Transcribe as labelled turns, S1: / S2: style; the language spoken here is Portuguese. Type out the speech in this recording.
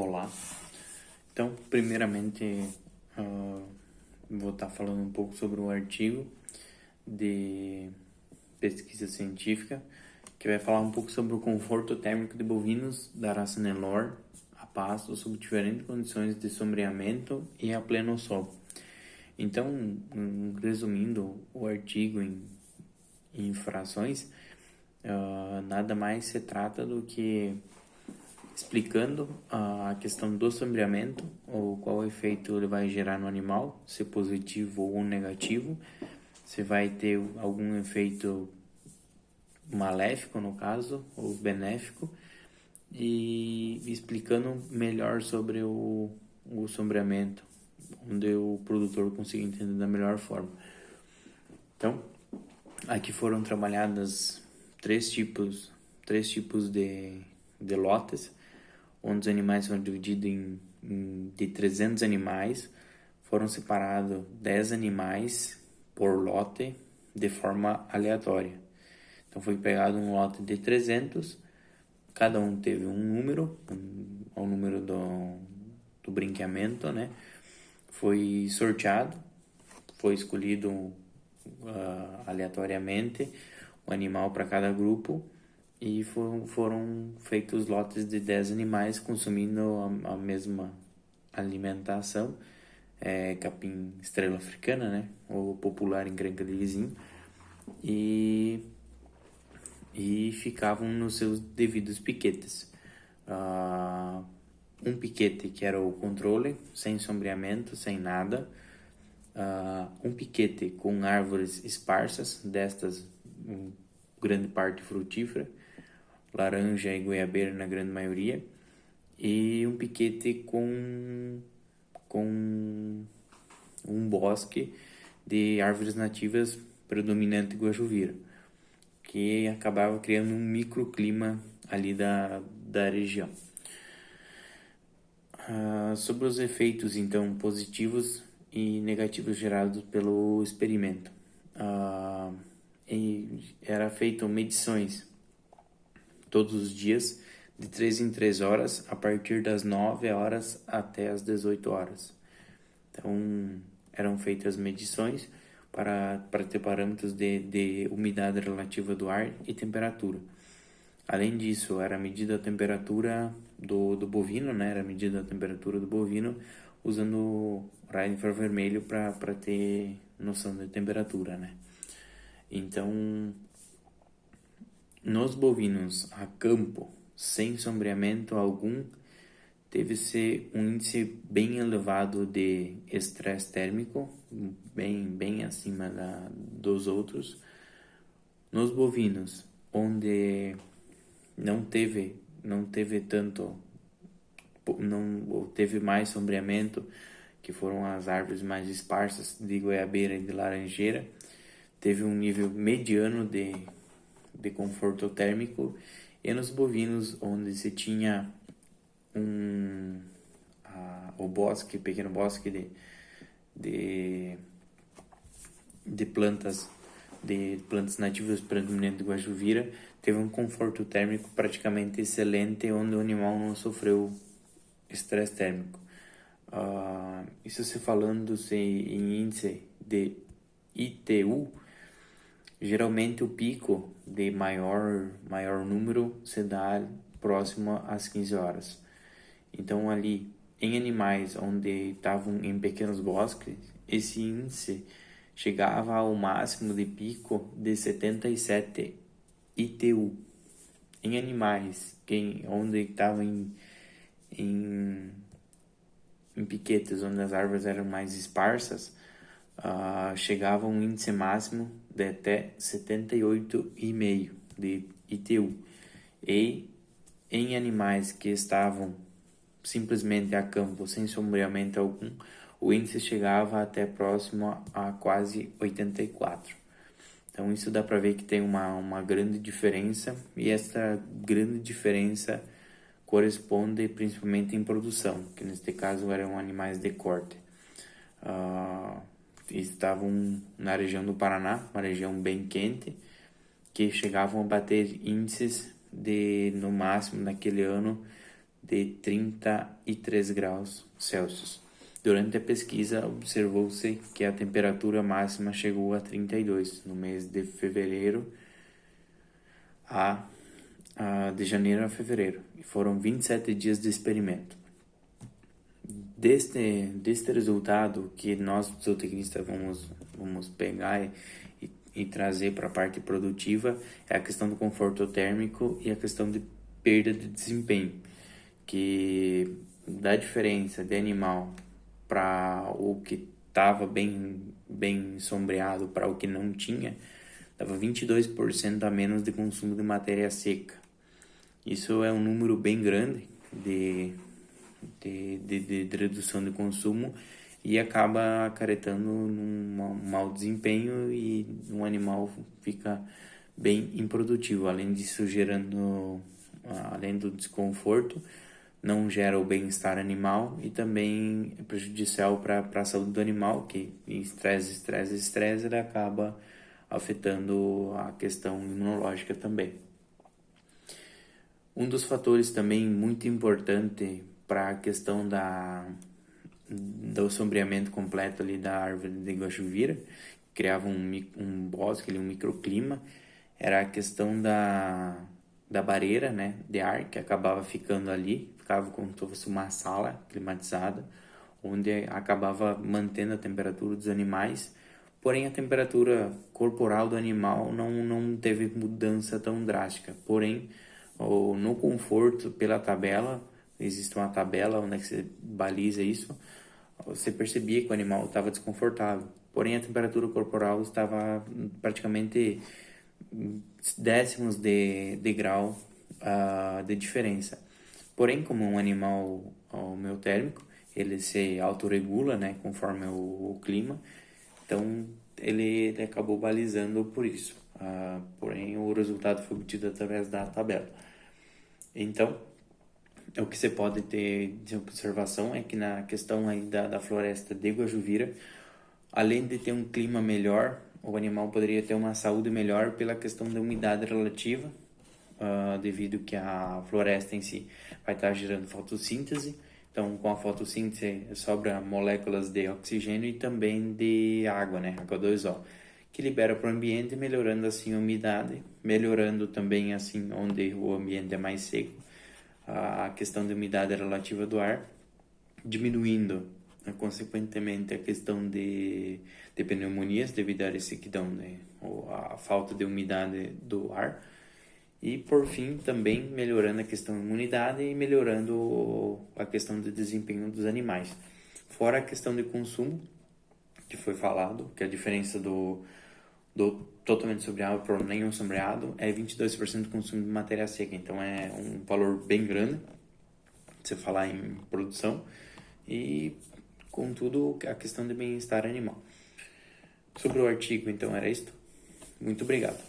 S1: Olá. Então, primeiramente, vou estar falando um pouco sobre um artigo de pesquisa científica que vai falar um pouco sobre o conforto térmico de bovinos da raça Nelore a pasto sob diferentes condições de sombreamento e a pleno sol. Então, resumindo o artigo em frações, nada mais se trata do que explicando a questão do sombreamento, ou qual efeito ele vai gerar no animal, se positivo ou negativo, se vai ter algum efeito maléfico no caso, ou benéfico, e explicando melhor sobre o sombreamento, onde o produtor consiga entender da melhor forma. Então, aqui foram trabalhadas três tipos de lotes, onde os animais foram divididos de 300 animais, foram separados 10 animais por lote de forma aleatória. Então foi pegado um lote de 300, cada um teve um número, o número do brinqueamento, né? Foi sorteado, foi escolhido aleatoriamente um animal para cada grupo, e foram feitos lotes de 10 animais consumindo a mesma alimentação, capim estrela africana, né, ou popular encrenca de vizinho, e ficavam nos seus devidos piquetes. Um piquete que era o controle, sem sombreamento, sem nada, um piquete com árvores esparsas, destas grande parte frutífera, laranja e goiabeira na grande maioria, e um piquete com um bosque de árvores nativas predominante guajuvira, que acabava criando um microclima ali da região. Sobre os efeitos, então, positivos e negativos gerados pelo experimento. Era feito medições todos os dias, de 3 em 3 horas, a partir das 9 horas até as 18 horas. Então, eram feitas medições para ter parâmetros de umidade relativa do ar e temperatura. Além disso, era medida a temperatura do bovino, né? Era medida a temperatura do bovino usando raio infravermelho para ter noção de temperatura, né? Então, nos bovinos a campo, sem sombreamento algum, teve-se um índice bem elevado de estresse térmico, bem acima dos outros. Nos bovinos, onde não teve mais sombreamento, que foram as árvores mais esparsas de goiabeira e de laranjeira, teve um nível mediano de conforto térmico. E nos bovinos, onde se tinha pequeno bosque de plantas nativas predominantes de guajuvira, teve um conforto térmico praticamente excelente, onde o animal não sofreu estresse térmico. Isso se falando em índice de ITU, geralmente o pico de maior número se dá próximo às 15 horas. Então, ali, em animais onde estavam em pequenos bosques, esse índice chegava ao máximo de pico de 77 ITU. Em animais onde estavam em piquetes, onde as árvores eram mais esparsas, chegava a um índice máximo de até 78,5 de ITU. E em animais que estavam simplesmente a campo, sem sombreamento algum, o índice chegava até próximo a quase 84. Então isso dá para ver que tem uma grande diferença, e essa grande diferença corresponde principalmente em produção, que neste caso eram animais de corte. Estavam na região do Paraná, uma região bem quente, que chegavam a bater índices de, no máximo naquele ano, de 33 graus Celsius. Durante a pesquisa, observou-se que a temperatura máxima chegou a 32 no mês de fevereiro de janeiro a fevereiro, e foram 27 dias de experimento. Deste resultado que nós, zootecnistas, vamos pegar e trazer para a parte produtiva, é a questão do conforto térmico e a questão de perda de desempenho, que dá diferença de animal para o que estava bem sombreado para o que não tinha, dava 22% a menos de consumo de matéria seca. Isso é um número bem grande de redução de consumo e acaba acarretando num mau desempenho e um animal fica bem improdutivo. Além disso, além do desconforto, não gera o bem-estar animal e também é prejudicial para a saúde do animal, que estresse, ele acaba afetando a questão imunológica também. Um dos fatores também muito importante para a questão do sombreamento completo ali da árvore de Guaxuvira, que criava um bosque, um microclima, era a questão da bareira, né, de ar, que acabava ficando ali, ficava como se fosse uma sala climatizada, onde acabava mantendo a temperatura dos animais, porém a temperatura corporal do animal não teve mudança tão drástica. Porém, no conforto, pela tabela, existe uma tabela onde você baliza isso, você percebia que o animal estava desconfortável, porém a temperatura corporal estava praticamente décimos de grau de diferença. Porém, como um animal homeotérmico, ele se autorregula, né, conforme o clima, então ele acabou balizando por isso. Porém, o resultado foi obtido através da tabela. Então, o que você pode ter de observação é que na questão aí da floresta de Guajuvira, além de ter um clima melhor, o animal poderia ter uma saúde melhor pela questão da umidade relativa, devido que a floresta em si vai estar gerando fotossíntese. Então, com a fotossíntese sobra moléculas de oxigênio e também de água, né, H2O, que libera para o ambiente, melhorando assim a umidade, melhorando também assim onde o ambiente é mais seco, a questão de umidade relativa do ar, diminuindo consequentemente a questão de pneumonias devido à ressequidão, né, ou a falta de umidade do ar, e por fim também melhorando a questão da imunidade e melhorando a questão de desempenho dos animais. Fora a questão de consumo, que foi falado, que a diferença do totalmente sombreado para nenhum sombreado é 22% de consumo de matéria seca. Então é um valor bem grande, se falar em produção, e contudo a questão de bem-estar animal. Sobre o artigo, então, era isto. Muito obrigado.